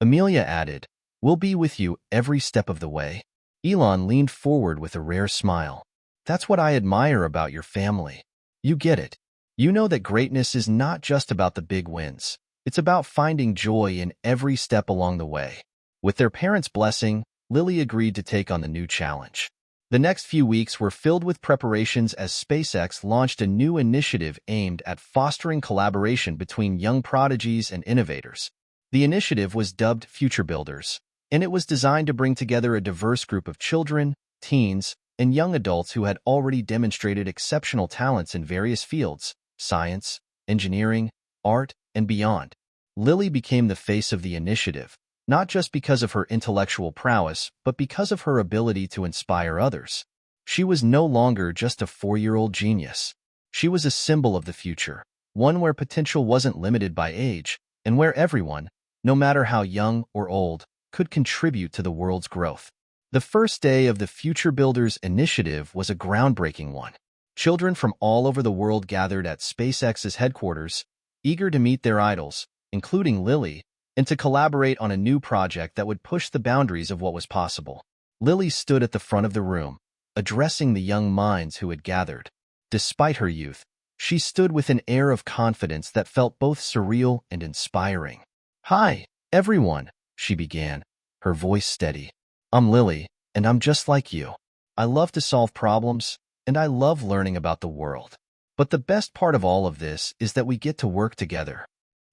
Amelia added, "We'll be with you every step of the way." Elon leaned forward with a rare smile. "That's what I admire about your family. You get it. You know that greatness is not just about the big wins. It's about finding joy in every step along the way." With their parents' blessing, Lily agreed to take on the new challenge. The next few weeks were filled with preparations as SpaceX launched a new initiative aimed at fostering collaboration between young prodigies and innovators. The initiative was dubbed Future Builders, and it was designed to bring together a diverse group of children, teens, and young adults who had already demonstrated exceptional talents in various fields: science, engineering, art, and beyond. Lily became the face of the initiative, not just because of her intellectual prowess, but because of her ability to inspire others. She was no longer just a 4-year-old genius. She was a symbol of the future, one where potential wasn't limited by age, and where everyone, no matter how young or old, could contribute to the world's growth. The first day of the Future Builders initiative was a groundbreaking one. Children from all over the world gathered at SpaceX's headquarters, eager to meet their idols, including Lily, and to collaborate on a new project that would push the boundaries of what was possible. Lily stood at the front of the room, addressing the young minds who had gathered. Despite her youth, she stood with an air of confidence that felt both surreal and inspiring. "Hi, everyone," she began, her voice steady. "I'm Lily, and I'm just like you. I love to solve problems, and I love learning about the world. But the best part of all of this is that we get to work together."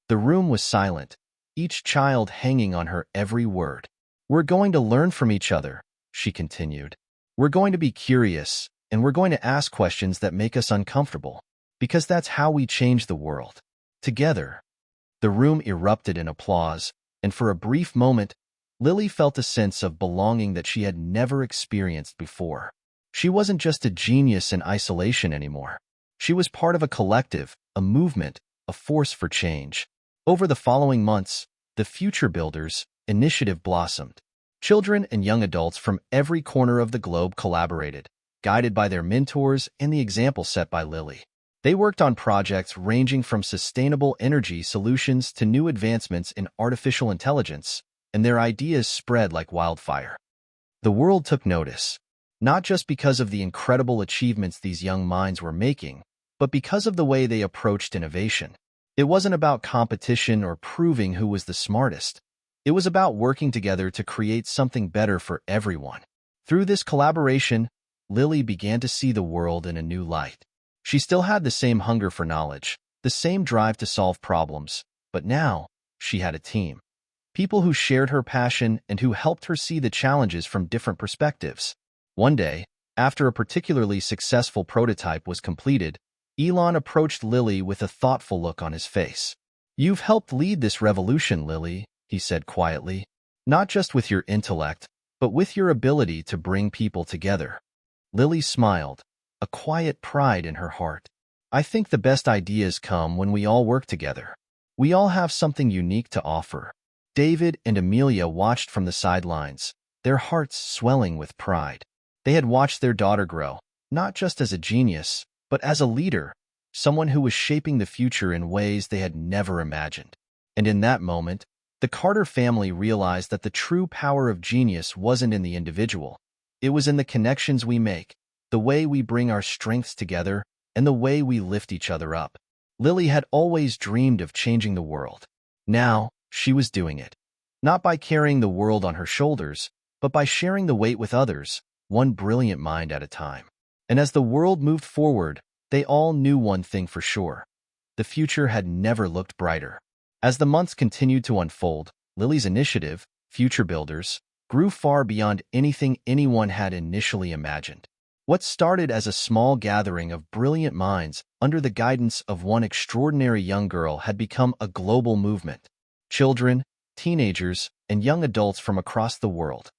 The room was silent, each child hanging on her every word. "We're going to learn from each other," she continued. We're going to be curious, and we're going to ask questions that make us uncomfortable, because that's how we change the world. Together. The room erupted in applause, and for a brief moment, Lily felt a sense of belonging that she had never experienced before. She wasn't just a genius in isolation anymore. She was part of a collective, a movement, a force for change. Over the following months, the Future Builders initiative blossomed. Children and young adults from every corner of the globe collaborated, guided by their mentors and the example set by Lily. They worked on projects ranging from sustainable energy solutions to new advancements in artificial intelligence, and their ideas spread like wildfire. The world took notice, not just because of the incredible achievements these young minds were making, but because of the way they approached innovation. It wasn't about competition or proving who was the smartest. It was about working together to create something better for everyone. Through this collaboration, Lily began to see the world in a new light. She still had the same hunger for knowledge, the same drive to solve problems, but now she had a team. People who shared her passion and who helped her see the challenges from different perspectives. One day, after a particularly successful prototype was completed, Elon approached Lily with a thoughtful look on his face. "You've helped lead this revolution, Lily," he said quietly, "not just with your intellect, but with your ability to bring people together." Lily smiled, a quiet pride in her heart. "I think the best ideas come when we all work together. We all have something unique to offer." David and Amelia watched from the sidelines, their hearts swelling with pride. They had watched their daughter grow, not just as a genius, but as a leader, someone who was shaping the future in ways they had never imagined. And in that moment, the Carter family realized that the true power of genius wasn't in the individual. It was in the connections we make, the way we bring our strengths together, and the way we lift each other up. Lily had always dreamed of changing the world. Now, she was doing it. Not by carrying the world on her shoulders, but by sharing the weight with others, one brilliant mind at a time. And as the world moved forward, they all knew one thing for sure. The future had never looked brighter. As the months continued to unfold, Lily's initiative, Future Builders, grew far beyond anything anyone had initially imagined. What started as a small gathering of brilliant minds under the guidance of one extraordinary young girl had become a global movement. Children, teenagers, and young adults from across the world,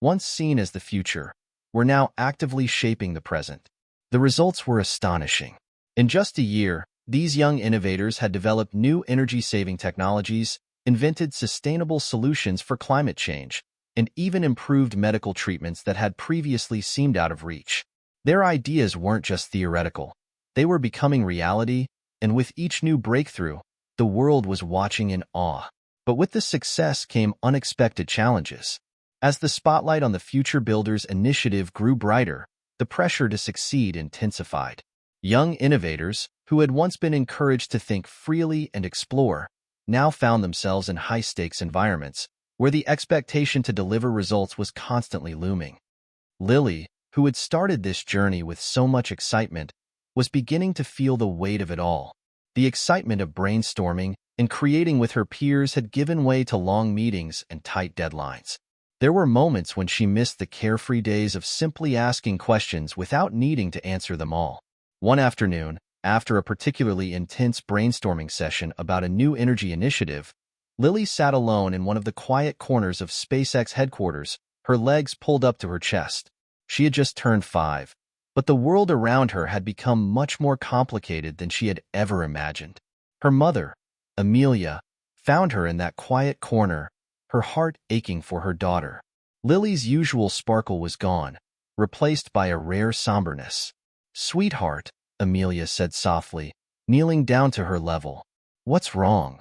once seen as the future, were now actively shaping the present. The results were astonishing. In just a year, these young innovators had developed new energy-saving technologies, invented sustainable solutions for climate change, and even improved medical treatments that had previously seemed out of reach. Their ideas weren't just theoretical. They were becoming reality, and with each new breakthrough, the world was watching in awe. But with the success came unexpected challenges. As the spotlight on the Future Builders initiative grew brighter, the pressure to succeed intensified. Young innovators, who had once been encouraged to think freely and explore, now found themselves in high-stakes environments, where the expectation to deliver results was constantly looming. Lily, who had started this journey with so much excitement, was beginning to feel the weight of it all. The excitement of brainstorming and creating with her peers had given way to long meetings and tight deadlines. There were moments when she missed the carefree days of simply asking questions without needing to answer them all. One afternoon, after a particularly intense brainstorming session about a new energy initiative, Lily sat alone in one of the quiet corners of SpaceX headquarters, her legs pulled up to her chest. She had just turned 5, but the world around her had become much more complicated than she had ever imagined. Her mother, Amelia, found her in that quiet corner, her heart aching for her daughter. Lily's usual sparkle was gone, replaced by a rare somberness. "Sweetheart," Amelia said softly, kneeling down to her level. "What's wrong?"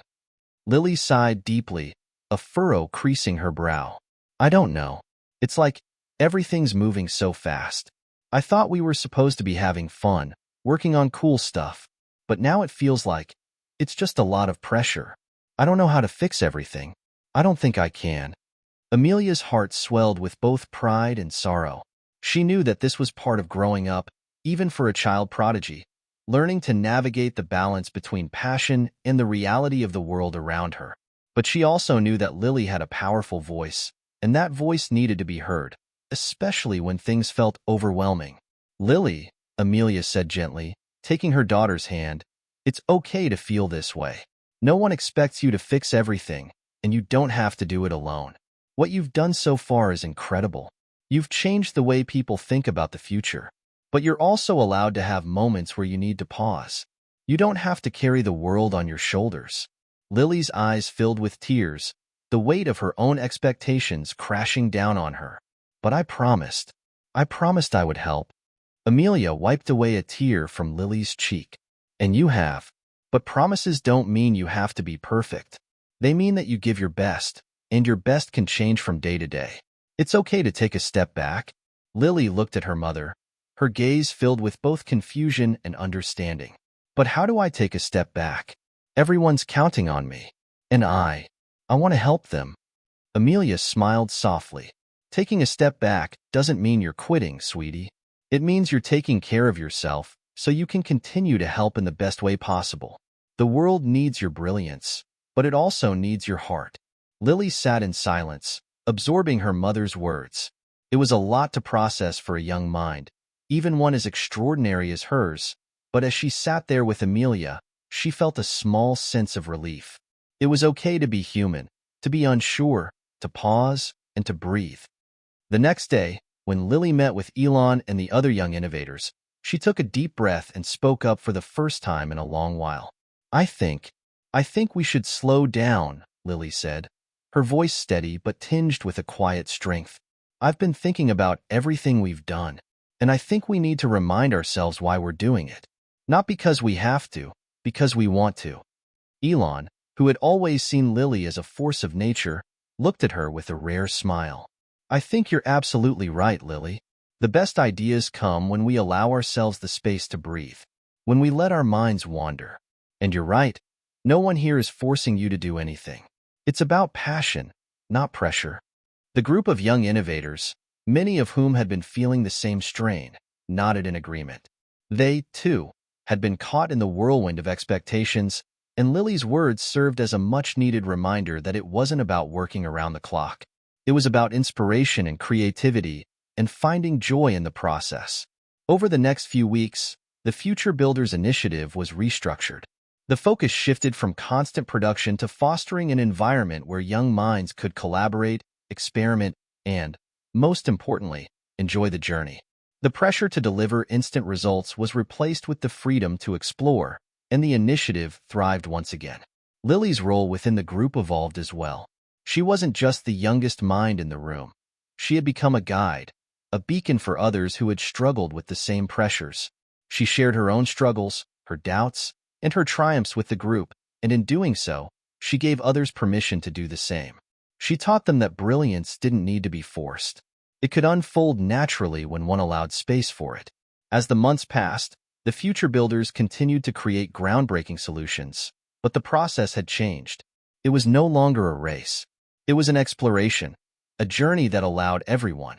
Lily sighed deeply, a furrow creasing her brow. "I don't know. It's like everything's moving so fast. I thought we were supposed to be having fun, working on cool stuff, but now it feels like it's just a lot of pressure. I don't know how to fix everything. I don't think I can." Amelia's heart swelled with both pride and sorrow. She knew that this was part of growing up, even for a child prodigy, learning to navigate the balance between passion and the reality of the world around her. But she also knew that Lily had a powerful voice, and that voice needed to be heard. especially when things felt overwhelming. Lily, Amelia said gently, taking her daughter's hand, it's okay to feel this way. No one expects you to fix everything, and you don't have to do it alone. What you've done so far is incredible. You've changed the way people think about the future. But you're also allowed to have moments where you need to pause. You don't have to carry the world on your shoulders. Lily's eyes filled with tears, the weight of her own expectations crashing down on her. But I promised. I promised I would help. Amelia wiped away a tear from Lily's cheek. And you have. But promises don't mean you have to be perfect. They mean that you give your best, and your best can change from day to day. It's okay to take a step back. Lily looked at her mother, her gaze filled with both confusion and understanding. But how do I take a step back? Everyone's counting on me. And I want to help them. Amelia smiled softly. Taking a step back doesn't mean you're quitting, sweetie. It means you're taking care of yourself so you can continue to help in the best way possible. The world needs your brilliance, but it also needs your heart. Lily sat in silence, absorbing her mother's words. It was a lot to process for a young mind, even one as extraordinary as hers, but as she sat there with Amelia, she felt a small sense of relief. It was okay to be human, to be unsure, to pause, and to breathe. The next day, when Lily met with Elon and the other young innovators, she took a deep breath and spoke up for the first time in a long while. I think we should slow down, Lily said, her voice steady but tinged with a quiet strength. I've been thinking about everything we've done, and I think we need to remind ourselves why we're doing it. Not because we have to, because we want to. Elon, who had always seen Lily as a force of nature, looked at her with a rare smile. I think you're absolutely right, Lily. The best ideas come when we allow ourselves the space to breathe, when we let our minds wander. And you're right, no one here is forcing you to do anything. It's about passion, not pressure. The group of young innovators, many of whom had been feeling the same strain, nodded in agreement. They, too, had been caught in the whirlwind of expectations, and Lily's words served as a much-needed reminder that it wasn't about working around the clock. It was about inspiration and creativity, and finding joy in the process. Over the next few weeks, the Future Builders Initiative was restructured. The focus shifted from constant production to fostering an environment where young minds could collaborate, experiment, and, most importantly, enjoy the journey. The pressure to deliver instant results was replaced with the freedom to explore, and the initiative thrived once again. Lily's role within the group evolved as well. She wasn't just the youngest mind in the room. She had become a guide, a beacon for others who had struggled with the same pressures. She shared her own struggles, her doubts, and her triumphs with the group, and in doing so, she gave others permission to do the same. She taught them that brilliance didn't need to be forced. It could unfold naturally when one allowed space for it. As the months passed, the Future Builders continued to create groundbreaking solutions, but the process had changed. It was no longer a race. It was an exploration, a journey that allowed everyone,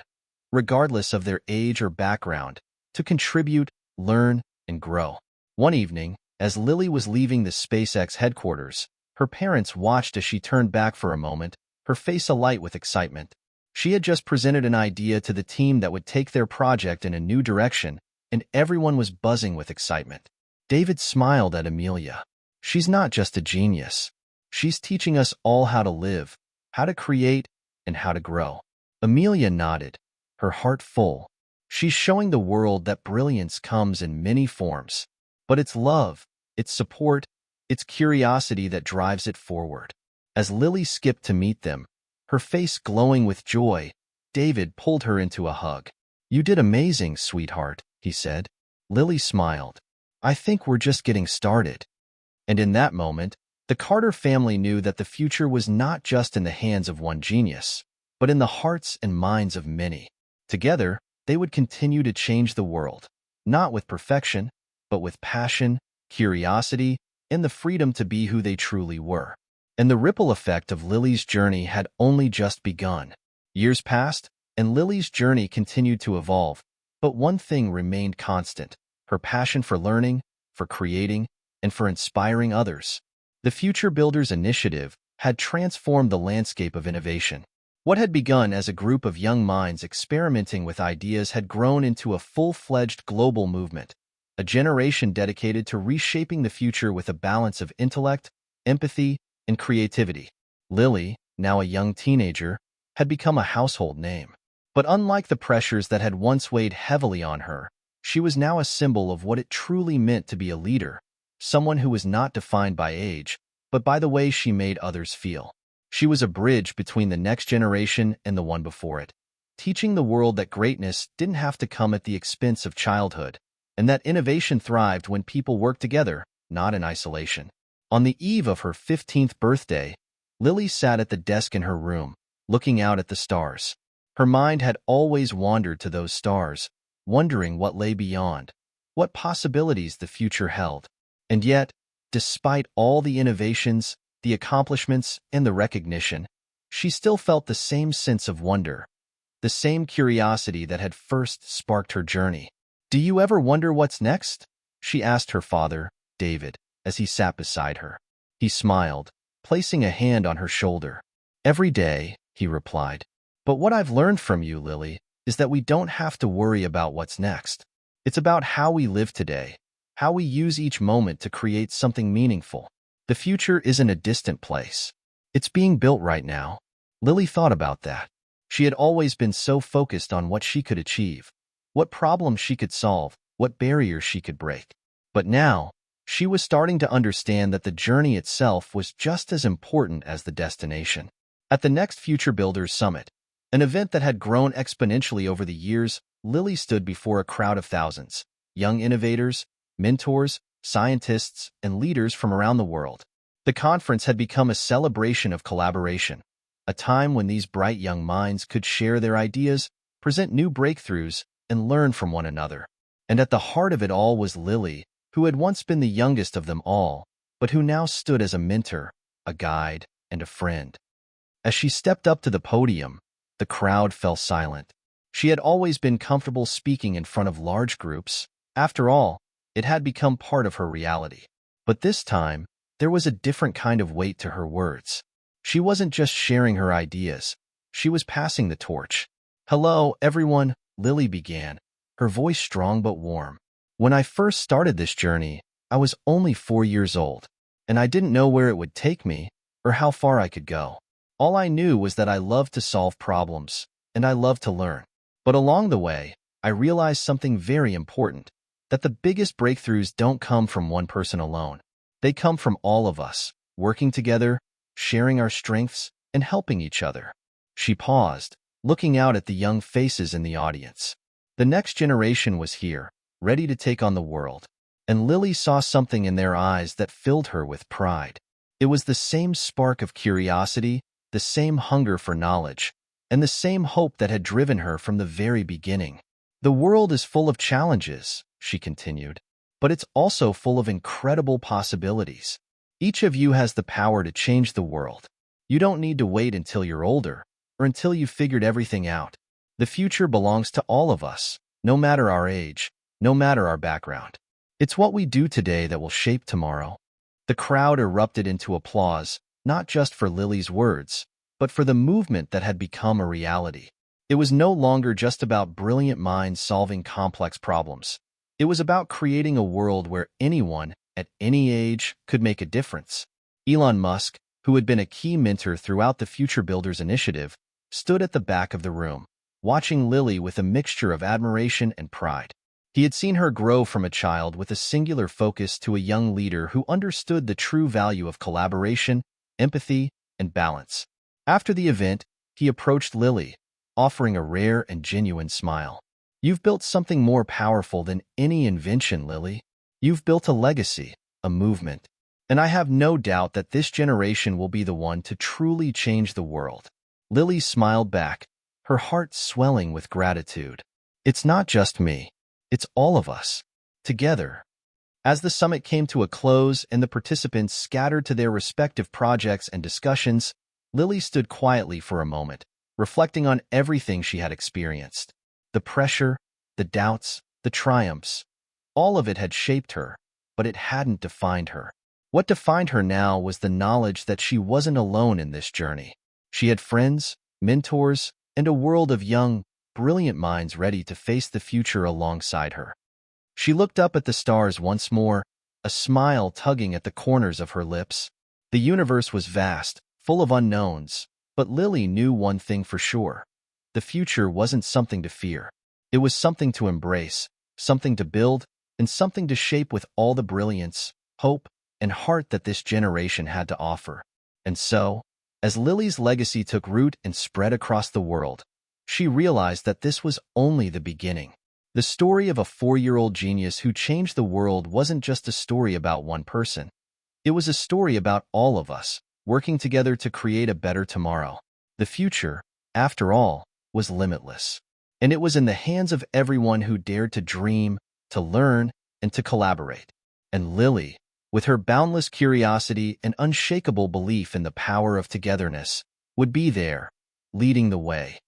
regardless of their age or background, to contribute, learn, and grow. One evening, as Lily was leaving the SpaceX headquarters, her parents watched as she turned back for a moment, her face alight with excitement. She had just presented an idea to the team that would take their project in a new direction, and everyone was buzzing with excitement. David smiled at Amelia. She's not just a genius. She's teaching us all how to live, how to create, and how to grow. Amelia nodded, her heart full. She's showing the world that brilliance comes in many forms, but it's love, it's support, it's curiosity that drives it forward. As Lily skipped to meet them, her face glowing with joy, David pulled her into a hug. You did amazing, sweetheart, he said. Lily smiled. I think we're just getting started. And in that moment, the Carter family knew that the future was not just in the hands of one genius, but in the hearts and minds of many. Together, they would continue to change the world, not with perfection, but with passion, curiosity, and the freedom to be who they truly were. And the ripple effect of Lily's journey had only just begun. Years passed, and Lily's journey continued to evolve, but one thing remained constant: her passion for learning, for creating, and for inspiring others. The Future Builders Initiative had transformed the landscape of innovation. What had begun as a group of young minds experimenting with ideas had grown into a full-fledged global movement, a generation dedicated to reshaping the future with a balance of intellect, empathy, and creativity. Lily, now a young teenager, had become a household name. But unlike the pressures that had once weighed heavily on her, she was now a symbol of what it truly meant to be a leader, someone who was not defined by age, but by the way she made others feel. She was a bridge between the next generation and the one before it, teaching the world that greatness didn't have to come at the expense of childhood, and that innovation thrived when people worked together, not in isolation. On the eve of her 15th birthday, Lily sat at the desk in her room, looking out at the stars. Her mind had always wandered to those stars, wondering what lay beyond, what possibilities the future held. And yet, despite all the innovations, the accomplishments, and the recognition, she still felt the same sense of wonder, the same curiosity that had first sparked her journey. "Do you ever wonder what's next?" she asked her father, David, as he sat beside her. He smiled, placing a hand on her shoulder. "Every day," he replied. "But what I've learned from you, Lily, is that we don't have to worry about what's next. It's about how we live today, how we use each moment to create something meaningful. The future isn't a distant place. It's being built right now." Lily thought about that. She had always been so focused on what she could achieve, what problems she could solve, what barriers she could break. But now, she was starting to understand that the journey itself was just as important as the destination. At the next Future Builders Summit, an event that had grown exponentially over the years, Lily stood before a crowd of thousands, young innovators, mentors, scientists, and leaders from around the world. The conference had become a celebration of collaboration, a time when these bright young minds could share their ideas, present new breakthroughs, and learn from one another. And at the heart of it all was Lily, who had once been the youngest of them all, but who now stood as a mentor, a guide, and a friend. As she stepped up to the podium, the crowd fell silent. She had always been comfortable speaking in front of large groups. After all, it had become part of her reality. But this time, there was a different kind of weight to her words. She wasn't just sharing her ideas. She was passing the torch. "Hello, everyone," Lily began, her voice strong but warm. "When I first started this journey, I was only 4 years old, and I didn't know where it would take me or how far I could go. All I knew was that I loved to solve problems, and I loved to learn. But along the way, I realized something very important, that the biggest breakthroughs don't come from one person alone. They come from all of us, working together, sharing our strengths, and helping each other." She paused, looking out at the young faces in the audience. The next generation was here, ready to take on the world, and Lily saw something in their eyes that filled her with pride. It was the same spark of curiosity, the same hunger for knowledge, and the same hope that had driven her from the very beginning. "The world is full of challenges," she continued, "but it's also full of incredible possibilities. Each of you has the power to change the world. You don't need to wait until you're older, or until you've figured everything out. The future belongs to all of us, no matter our age, no matter our background. It's what we do today that will shape tomorrow." The crowd erupted into applause, not just for Lily's words, but for the movement that had become a reality. It was no longer just about brilliant minds solving complex problems. It was about creating a world where anyone, at any age, could make a difference. Elon Musk, who had been a key mentor throughout the Future Builders initiative, stood at the back of the room, watching Lily with a mixture of admiration and pride. He had seen her grow from a child with a singular focus to a young leader who understood the true value of collaboration, empathy, and balance. After the event, he approached Lily, offering a rare and genuine smile. "You've built something more powerful than any invention, Lily. You've built a legacy, a movement, and I have no doubt that this generation will be the one to truly change the world." Lily smiled back, her heart swelling with gratitude. "It's not just me. It's all of us, together." As the summit came to a close and the participants scattered to their respective projects and discussions, Lily stood quietly for a moment, reflecting on everything she had experienced. The pressure, the doubts, the triumphs, all of it had shaped her, but it hadn't defined her. What defined her now was the knowledge that she wasn't alone in this journey. She had friends, mentors, and a world of young, brilliant minds ready to face the future alongside her. She looked up at the stars once more, a smile tugging at the corners of her lips. The universe was vast, full of unknowns, but Lily knew one thing for sure. The future wasn't something to fear. It was something to embrace, something to build, and something to shape with all the brilliance, hope, and heart that this generation had to offer. And so, as Lily's legacy took root and spread across the world, she realized that this was only the beginning. The story of a 4-year-old genius who changed the world wasn't just a story about one person. It was a story about all of us, working together to create a better tomorrow. The future, after all, was limitless. And it was in the hands of everyone who dared to dream, to learn, and to collaborate. And Lily, with her boundless curiosity and unshakable belief in the power of togetherness, would be there, leading the way.